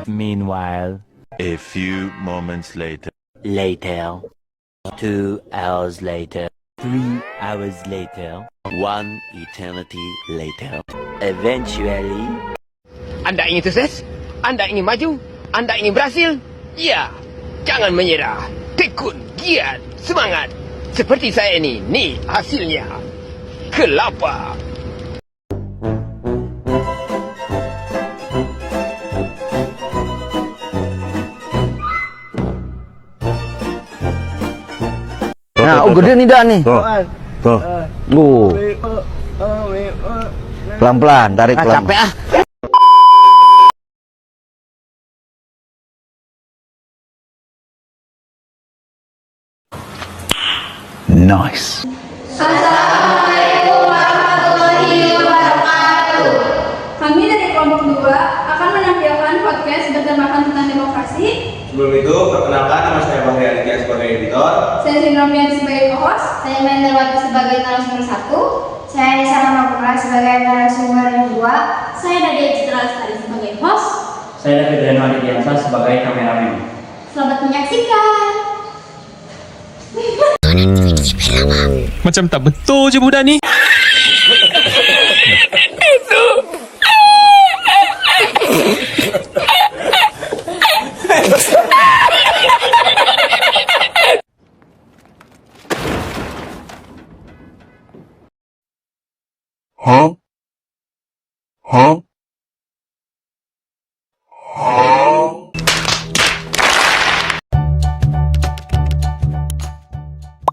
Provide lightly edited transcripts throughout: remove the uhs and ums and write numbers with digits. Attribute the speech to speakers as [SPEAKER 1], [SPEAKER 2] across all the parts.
[SPEAKER 1] Meanwhile,
[SPEAKER 2] A few moments later.
[SPEAKER 1] 2 hours later, 3 hours later,
[SPEAKER 2] One eternity later.
[SPEAKER 1] eventually,
[SPEAKER 3] Anda ingin sukses? Anda ingin maju? Anda ingin berhasil? Ya, jangan menyerah. Tekun, giat, semangat. Seperti saya ini, nih hasilnya. Kelapa.
[SPEAKER 4] Nah, gede nih dah nih.
[SPEAKER 5] Tuh.
[SPEAKER 4] Pelan-pelan, tarik pelan.
[SPEAKER 5] Capek ah.
[SPEAKER 4] Nice.
[SPEAKER 6] Assalamualaikum warahmatullahi wabarakatuh. Kami dari kelompok 2 akan menampilkan podcast bertemakan tentang demokrasi.
[SPEAKER 7] Sebelum itu, perkenalkan nama saya Bahri Aditya sebagai editor.
[SPEAKER 6] Saya Sinopian sebagai co-host.
[SPEAKER 8] Saya Menderwati sebagai narasumber 1. Saya Nisa Ramapura sebagai narasumber 2.
[SPEAKER 6] Saya Nadia Citra Lestari sebagai host.
[SPEAKER 9] Saya David Renaldi Diansa sebagai kameramen.
[SPEAKER 6] Selamat menyaksikan.
[SPEAKER 10] Macam tak betul je budak ni.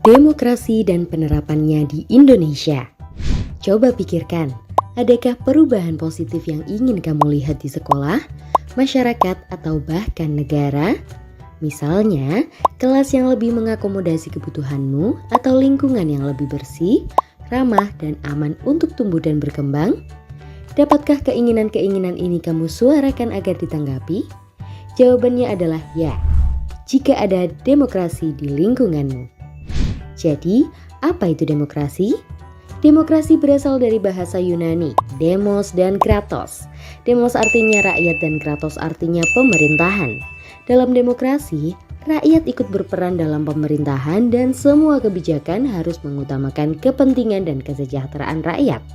[SPEAKER 11] Demokrasi dan penerapannya di Indonesia. Coba pikirkan, adakah perubahan positif yang ingin kamu lihat di sekolah, masyarakat, atau bahkan negara? Misalnya, kelas yang lebih mengakomodasi kebutuhanmu atau lingkungan yang lebih bersih, ramah, dan aman untuk tumbuh dan berkembang? Dapatkah keinginan-keinginan ini kamu suarakan agar ditanggapi? Jawabannya adalah ya, jika ada demokrasi di lingkunganmu. Jadi, apa itu demokrasi? Demokrasi berasal dari bahasa Yunani, demos dan kratos. Demos artinya rakyat dan kratos artinya pemerintahan. Dalam demokrasi, rakyat ikut berperan dalam pemerintahan dan semua kebijakan harus mengutamakan kepentingan dan kesejahteraan rakyat.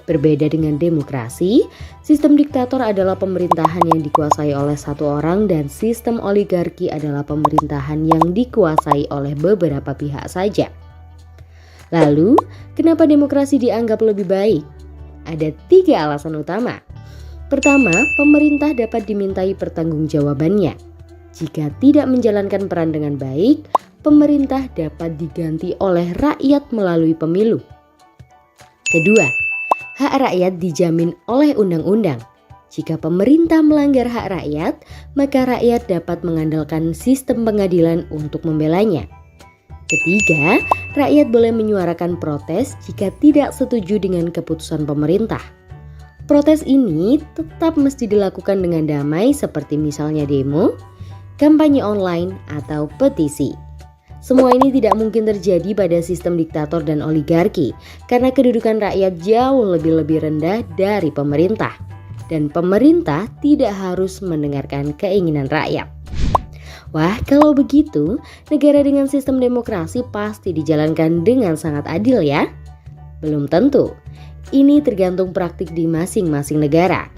[SPEAKER 11] Berbeda dengan demokrasi, sistem diktator adalah pemerintahan yang dikuasai oleh satu orang dan sistem oligarki adalah pemerintahan yang dikuasai oleh beberapa pihak saja. Lalu, kenapa demokrasi dianggap lebih baik? Ada 3 alasan utama. Pertama, pemerintah dapat dimintai pertanggungjawabannya. Jika tidak menjalankan peran dengan baik, pemerintah dapat diganti oleh rakyat melalui pemilu. Kedua, hak rakyat dijamin oleh undang-undang. Jika pemerintah melanggar hak rakyat, maka rakyat dapat mengandalkan sistem pengadilan untuk membelanya. Ketiga, rakyat boleh menyuarakan protes jika tidak setuju dengan keputusan pemerintah. Protes ini tetap mesti dilakukan dengan damai seperti misalnya demo, kampanye online, atau petisi. Semua ini tidak mungkin terjadi pada sistem diktator dan oligarki karena kedudukan rakyat jauh lebih rendah dari pemerintah. Dan pemerintah tidak harus mendengarkan keinginan rakyat. Wah, kalau begitu, negara dengan sistem demokrasi pasti dijalankan dengan sangat adil ya? Belum tentu. Ini tergantung praktik di masing-masing negara.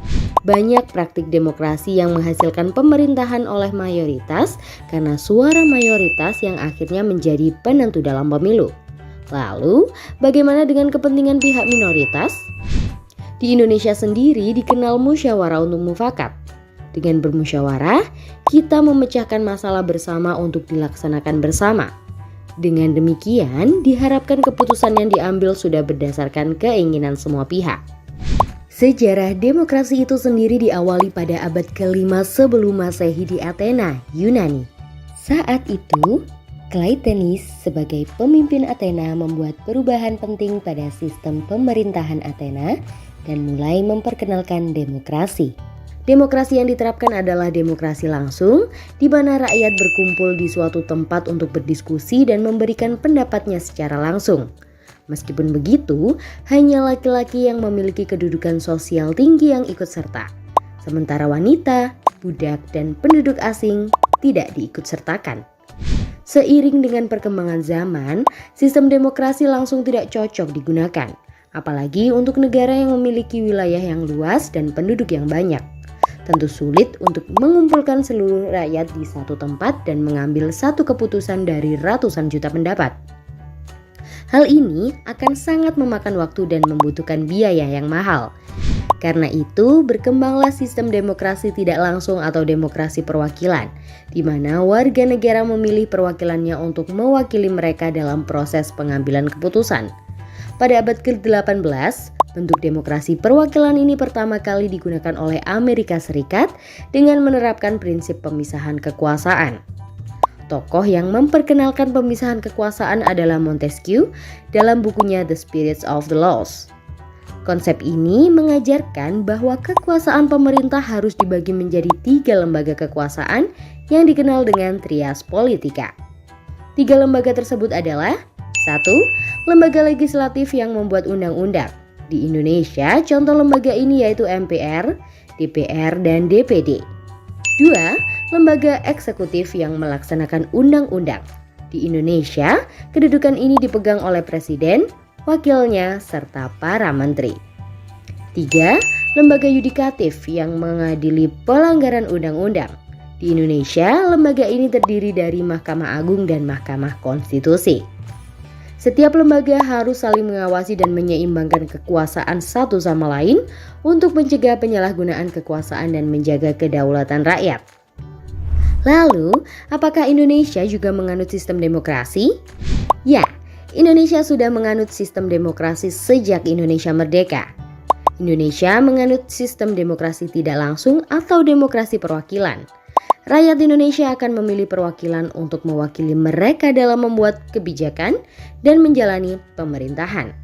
[SPEAKER 11] Banyak praktik demokrasi yang menghasilkan pemerintahan oleh mayoritas karena suara mayoritas yang akhirnya menjadi penentu dalam pemilu. Lalu, bagaimana dengan kepentingan pihak minoritas? Di Indonesia sendiri dikenal musyawarah untuk mufakat. Dengan bermusyawarah, kita memecahkan masalah bersama untuk dilaksanakan bersama. Dengan demikian, diharapkan keputusan yang diambil sudah berdasarkan keinginan semua pihak. Sejarah demokrasi itu sendiri diawali pada abad ke-5 sebelum Masehi di Athena, Yunani. Saat itu, Cleisthenes sebagai pemimpin Athena membuat perubahan penting pada sistem pemerintahan Athena dan mulai memperkenalkan demokrasi. Demokrasi yang diterapkan adalah demokrasi langsung, di mana rakyat berkumpul di suatu tempat untuk berdiskusi dan memberikan pendapatnya secara langsung. Meskipun begitu, hanya laki-laki yang memiliki kedudukan sosial tinggi yang ikut serta. Sementara wanita, budak, dan penduduk asing tidak diikutsertakan. Seiring dengan perkembangan zaman, sistem demokrasi langsung tidak cocok digunakan, apalagi untuk negara yang memiliki wilayah yang luas dan penduduk yang banyak. Tentu sulit untuk mengumpulkan seluruh rakyat di satu tempat dan mengambil satu keputusan dari ratusan juta pendapat. Hal ini akan sangat memakan waktu dan membutuhkan biaya yang mahal. Karena itu, berkembanglah sistem demokrasi tidak langsung atau demokrasi perwakilan, di mana warga negara memilih perwakilannya untuk mewakili mereka dalam proses pengambilan keputusan. Pada abad ke-18, bentuk demokrasi perwakilan ini pertama kali digunakan oleh Amerika Serikat dengan menerapkan prinsip pemisahan kekuasaan. Tokoh yang memperkenalkan pemisahan kekuasaan adalah Montesquieu dalam bukunya The Spirits of the Laws. Konsep ini mengajarkan bahwa kekuasaan pemerintah harus dibagi menjadi 3 lembaga kekuasaan yang dikenal dengan trias politika. 3 lembaga tersebut adalah 1. Lembaga legislatif yang membuat undang-undang. Di Indonesia, contoh lembaga ini yaitu MPR, DPR, dan DPD. 2. Lembaga eksekutif yang melaksanakan undang-undang. Di Indonesia, kedudukan ini dipegang oleh presiden, wakilnya, serta para menteri. 3. Lembaga yudikatif yang mengadili pelanggaran undang-undang. Di Indonesia, lembaga ini terdiri dari Mahkamah Agung dan Mahkamah Konstitusi. Setiap lembaga harus saling mengawasi dan menyeimbangkan kekuasaan satu sama lain untuk mencegah penyalahgunaan kekuasaan dan menjaga kedaulatan rakyat. Lalu, apakah Indonesia juga menganut sistem demokrasi? Ya, Indonesia sudah menganut sistem demokrasi sejak Indonesia merdeka. Indonesia menganut sistem demokrasi tidak langsung atau demokrasi perwakilan. Rakyat Indonesia akan memilih perwakilan untuk mewakili mereka dalam membuat kebijakan dan menjalani pemerintahan.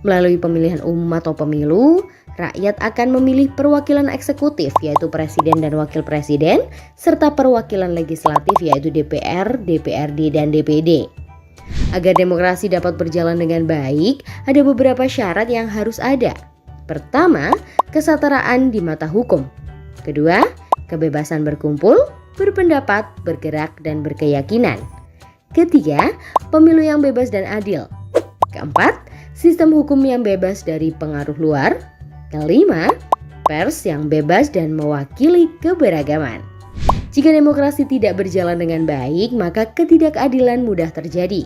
[SPEAKER 11] Melalui pemilihan umum atau pemilu, rakyat akan memilih perwakilan eksekutif yaitu presiden dan wakil presiden, serta perwakilan legislatif yaitu DPR, DPRD, dan DPD. Agar demokrasi dapat berjalan dengan baik, ada beberapa syarat yang harus ada. Pertama, kesetaraan di mata hukum. Kedua, kebebasan berkumpul, berpendapat, bergerak, dan berkeyakinan. Ketiga, pemilu yang bebas dan adil. Keempat, sistem hukum yang bebas dari pengaruh luar. Kelima, pers yang bebas dan mewakili keberagaman. Jika demokrasi tidak berjalan dengan baik, maka ketidakadilan mudah terjadi.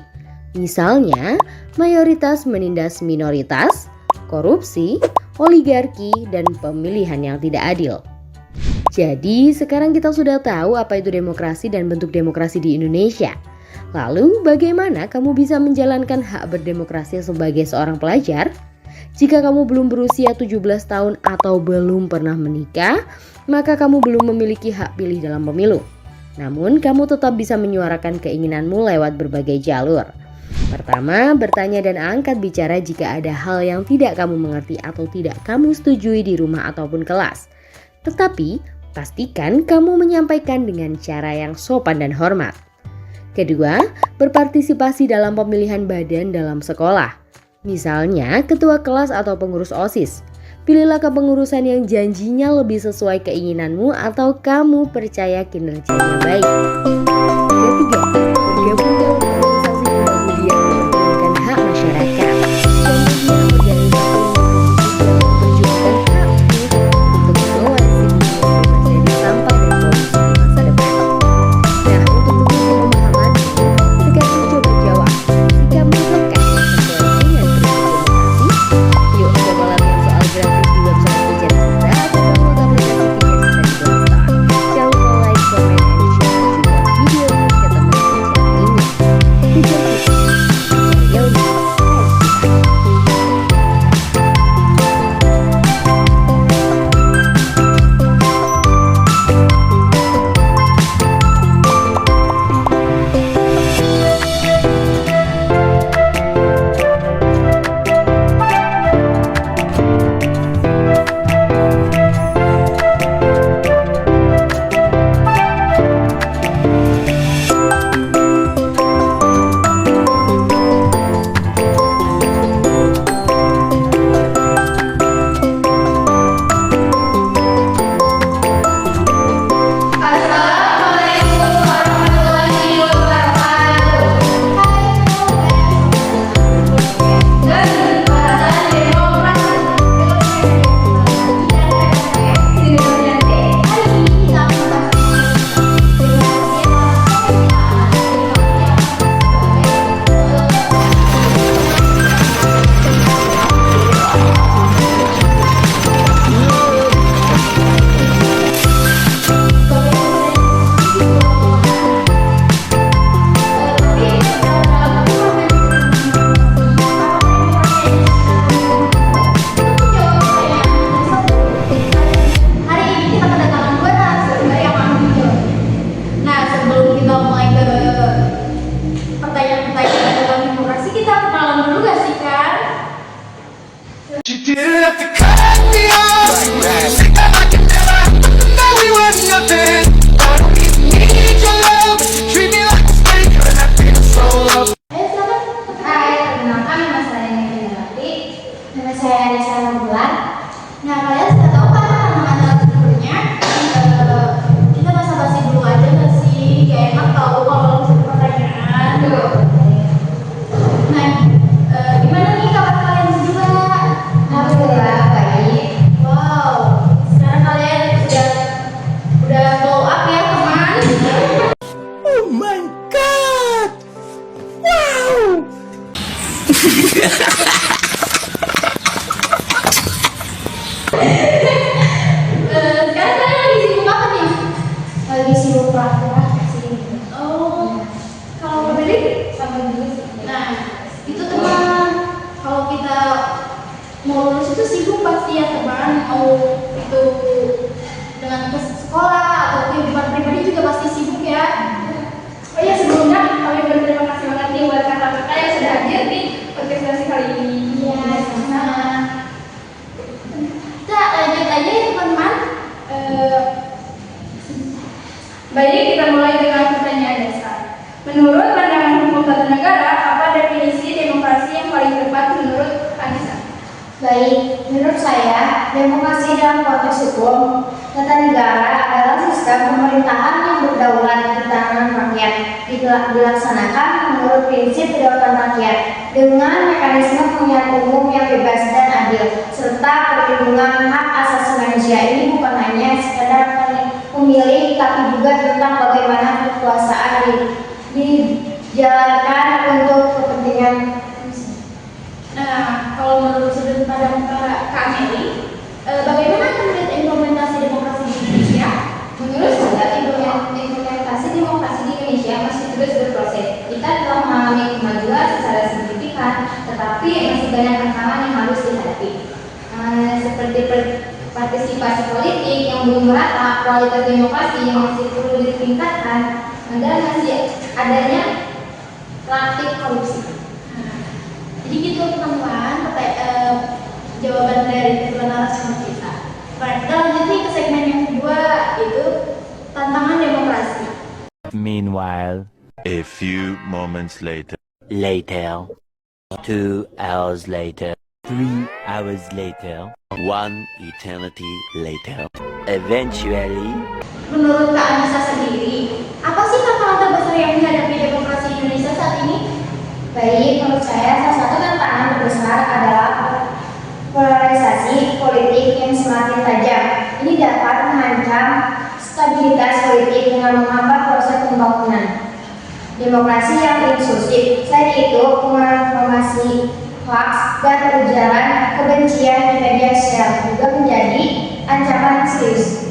[SPEAKER 11] Misalnya, mayoritas menindas minoritas, korupsi, oligarki, dan pemilihan yang tidak adil. Jadi, sekarang kita sudah tahu apa itu demokrasi dan bentuk demokrasi di Indonesia. Lalu, bagaimana kamu bisa menjalankan hak berdemokrasi sebagai seorang pelajar? Jika kamu belum berusia 17 tahun atau belum pernah menikah, maka kamu belum memiliki hak pilih dalam pemilu. Namun, kamu tetap bisa menyuarakan keinginanmu lewat berbagai jalur. Pertama, bertanya dan angkat bicara jika ada hal yang tidak kamu mengerti atau tidak kamu setujui di rumah ataupun kelas. Tetapi, pastikan kamu menyampaikan dengan cara yang sopan dan hormat. Kedua, berpartisipasi dalam pemilihan badan dalam sekolah. Misalnya, ketua kelas atau pengurus OSIS. Pilihlah kepengurusan yang janjinya lebih sesuai keinginanmu atau kamu percaya kinerjanya baik. Ketiga, bergabung dalam organisasi pemudi yang memperjuangkan hak masyarakat. Contohnya organisasi yang memperjuangkan hak untuk membawa Indonesia bebas dari sampah dan polusi di masa depan. Nah, untuk lebih pemahaman, sekarang coba jawab. Jika menekan sesuai dengan prinsip demokrasi, yuk coba latihan soal gratis di website Pijar Cinta atau download aplikasi Pijar Cinta di Play Store. Jangan lupa like, comment, and share juga video ini ke teman-teman.
[SPEAKER 6] Baik, kita mulai dengan pertanyaan dasar. Menurut pandangan hukum tata negara, apa definisi demokrasi yang paling tepat menurut Anissa?
[SPEAKER 8] Baik, menurut saya, demokrasi dalam konteks hukum tata negara adalah sistem pemerintahan yang berdaulat di tangan rakyat, dilaksanakan menurut prinsip kedaulatan rakyat dengan mekanisme pemilihan umum yang bebas dan adil, serta perlindungan hak asasi manusia. Ini bukan hanya sekedar pemilih, tapi juga tentang bagaimana kekuasaan dijalankan untuk kepentingan.
[SPEAKER 6] Nah, kalau menurut sudut pandang Kak Meli, bagaimana Anda melihat implementasi demokrasi di Indonesia?
[SPEAKER 8] Menurut saya, implementasi demokrasi di Indonesia masih terus berproses. Kita telah mengalami kemajuan secara signifikan, tetapi masih banyak tantangan yang harus dihadapi. Seperti partisipasi politik yang belum merata, kualitas demokrasi yang masih perlu ditingkatkan, dan masih adanya praktik korupsi.
[SPEAKER 6] Jadi gitu teman-teman, jawaban dari kedua narasumber kita. Baik, kita lanjut nih ke segmen yang kedua, yaitu tantangan demokrasi.
[SPEAKER 1] Meanwhile,
[SPEAKER 2] A few moments later.
[SPEAKER 1] 2 hours later, 3 hours later,
[SPEAKER 2] 1 eternity later.
[SPEAKER 1] eventually,
[SPEAKER 6] Menurut Kak Anissa sendiri, apa sih tantangan terbesar yang dihadapi demokrasi Indonesia saat ini?
[SPEAKER 8] Baik, menurut saya salah satu tantangan terbesar adalah polarisasi politik yang semakin tajam. Ini dapat mengancam stabilitas politik dengan menghambat proses pembangunan demokrasi yang inklusif. Selain itu, informasi hoax dan ujaran kebencian di media sosial juga menjadi ancaman serius.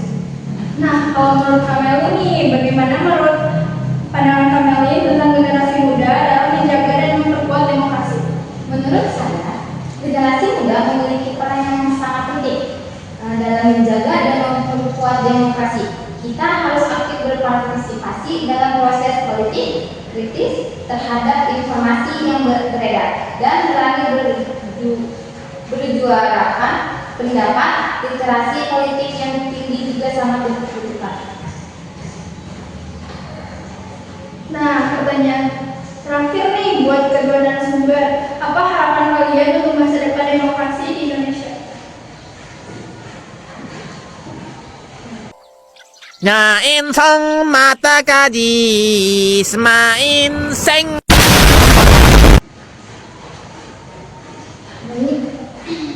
[SPEAKER 6] Nah, kalau menurut Kameli nih, bagaimana menurut pandangan Kameli tentang generasi muda dalam menjaga dan memperkuat demokrasi?
[SPEAKER 8] Menurut saya, generasi muda memiliki peran yang sangat penting dalam menjaga dan memperkuat demokrasi. Kita harus aktif berpartisipasi dalam proses politik, kritis terhadap informasi yang beredar, dan berani berjuarakan pendapat. Literasi politik yang tinggi juga sangat dibutuhkan.
[SPEAKER 6] Nah, pertanyaan terakhir nih buat kedua narasumber, apa harapan kalian untuk masa depan demokrasi di Indonesia?
[SPEAKER 3] Nyain song mata kaji semain seng.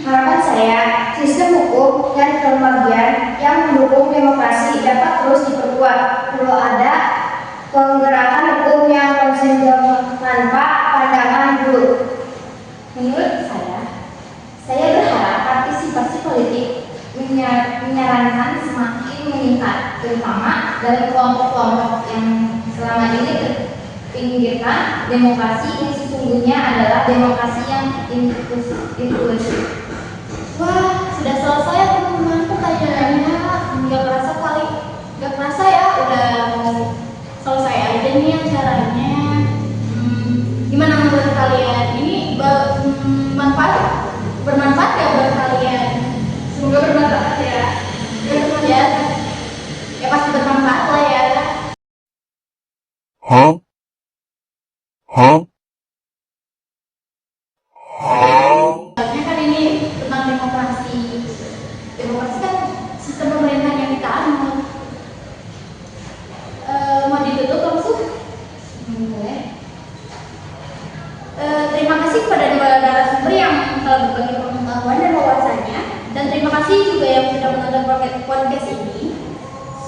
[SPEAKER 8] Harapan saya, sistem hukum dan kelembagaan yang mendukung demokrasi dapat terus diperkuat. Perlu ada penggerakan hukum yang konsisten tanpa pandangan dulu. Menurut saya berharap partisipasi politik menyarankan semakin meningkat, terutama dalam kelompok-kelompok yang selama ini terpinggirkan. Demokrasi yang sesungguhnya adalah demokrasi yang inklusif.
[SPEAKER 6] Wah, sudah selesai teman-teman pertanyaannya. Nggak kerasa ya, udah mau selesai aja nih acaranya. Gimana menurut kalian? Ini bermanfaat gak buat kalian? Semoga bermanfaat ya. Ya pasti bermanfaat lah ya. Soalnya kan ini tentang demokrasi. Demokrasi kan sistem pemerintahan yang kita anut. Mau ditutup langsung?
[SPEAKER 8] Boleh.
[SPEAKER 6] Terima kasih kepada dua narasumber yang telah berbagi pengetahuan dan wawasannya, dan terima kasih juga yang sudah menonton podcast ini.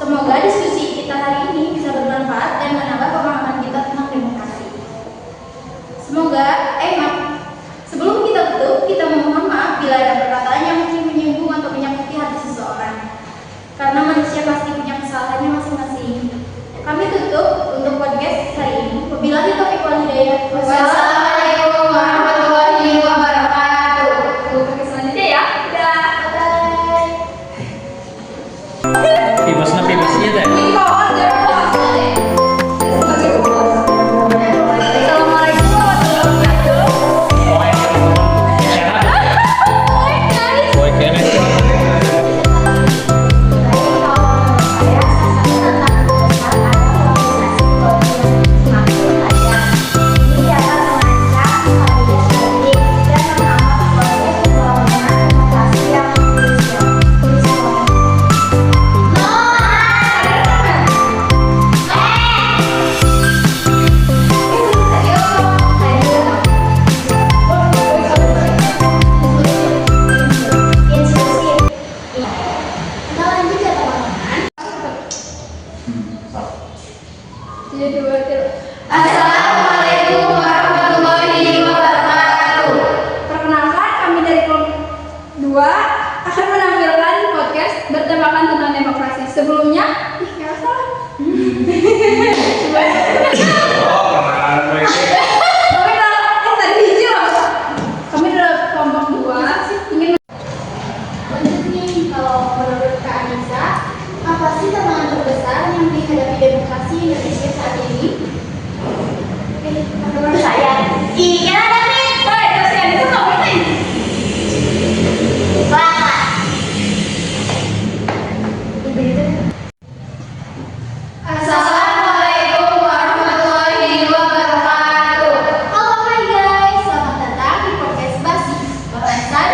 [SPEAKER 6] Semoga diskusi kita hari ini bisa bermanfaat dan menambah pemahaman kita tentang demokrasi. Sebelum kita tutup, kita memohon maaf bila ada perkataan yang mungkin menyinggung atau menyakiti hati seseorang, karena manusia pasti punya kesalahannya masing-masing. Kami tutup untuk podcast hari ini. Wabillahi taufiq wal hidayah.
[SPEAKER 8] Wassalamualaikum warahmatullahi wabarakatuh.
[SPEAKER 6] Sampai selanjutnya ya. Dadah. Bye.
[SPEAKER 9] Pibasnya deh.
[SPEAKER 8] Saya tentang Assalamualaikum warahmatullahi wabarakatuh.
[SPEAKER 6] Perkenalkan, kami dari kelompok 2 akan menampilkan podcast bertemakan tentang demokrasi. Sebelumnya, nggak salah. Tadi hiji loh. Kami dari kelompok 2 ingin
[SPEAKER 8] Lanjut nih, kalau menurut Kak Anissa, apa sih tantangan terbesar yang dihadapi demokrasi Indonesia saat ini? Menurut saya, iya nih, dosen itu nggak penting. Assalamualaikum warahmatullahi wabarakatuh. Halo hai guys, selamat datang di podcast Basi Bahasan.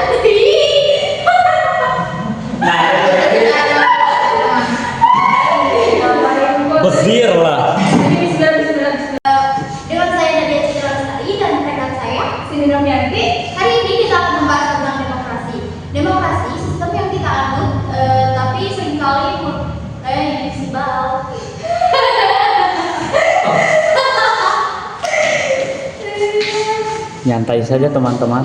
[SPEAKER 10] Besir lah.
[SPEAKER 8] Dengan saya Nadia Citra Lestari dan rekan saya
[SPEAKER 6] Sini Romianti.
[SPEAKER 8] hari ini kita akan membahas tentang demokrasi. Demokrasi sistem yang kita anut, tapi seringkali fleksibel.
[SPEAKER 9] Nyantai saja teman-teman.